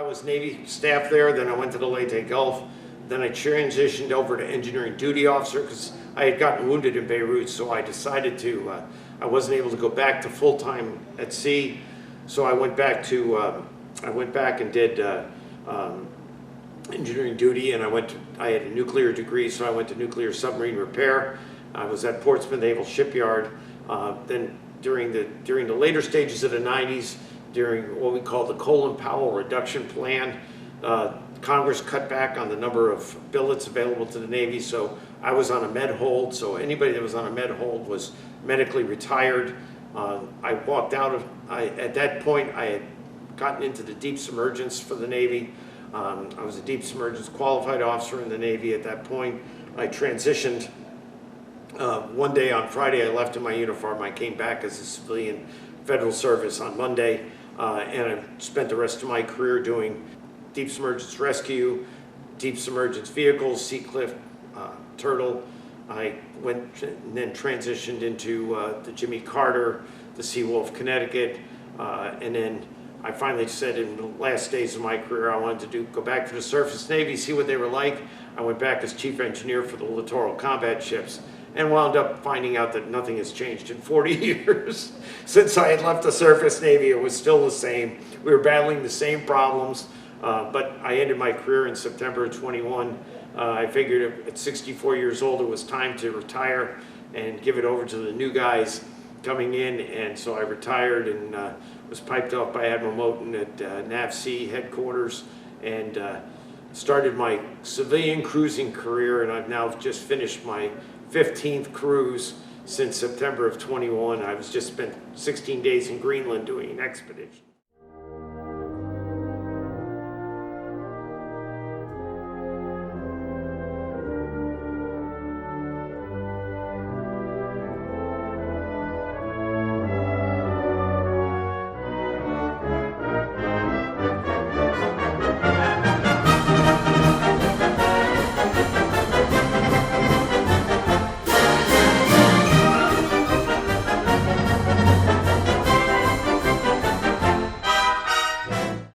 was Navy staff there, then I went to the Leyte Gulf, then I transitioned over to engineering duty officer because I had gotten wounded in Beirut, so I decided to, I wasn't able to go back to full-time at sea, so I went back and did engineering duty, and I had a nuclear degree, so I went to nuclear submarine repair. I was at Portsmouth Naval Shipyard. Then during the later stages of the 90s, during what we call the Colin Powell reduction plan, Congress cut back on the number of billets available to the Navy, so I was on a med hold, so anybody that was on a med hold was medically retired. I walked out of, at that point I had gotten into the deep submergence for the Navy. I was a deep submergence qualified officer in the Navy at that point. I transitioned one day on Friday. I left in my uniform. I came back as a civilian federal service on Monday, and I spent the rest of my career doing deep submergence rescue, deep submergence vehicles, Sea Cliff, Turtle. I went and then transitioned into the Jimmy Carter, the Seawolf, Connecticut, and then I finally said in the last days of my career I wanted to go back to the surface Navy, see what they were like. I went back as chief engineer for the littoral combat ships and wound up finding out that nothing has changed in 40 years. Since I had left the surface Navy, it was still the same. We were battling the same problems, but I ended my career in September of 21. I figured at 64 years old it was time to retire and give it over to the new guys coming in, and so I retired and was piped off by Admiral Moten at NAVSEA headquarters and started my civilian cruising career, and I've now just finished my 15th cruise since September of 21. I was just spent 16 days in Greenland doing an expedition.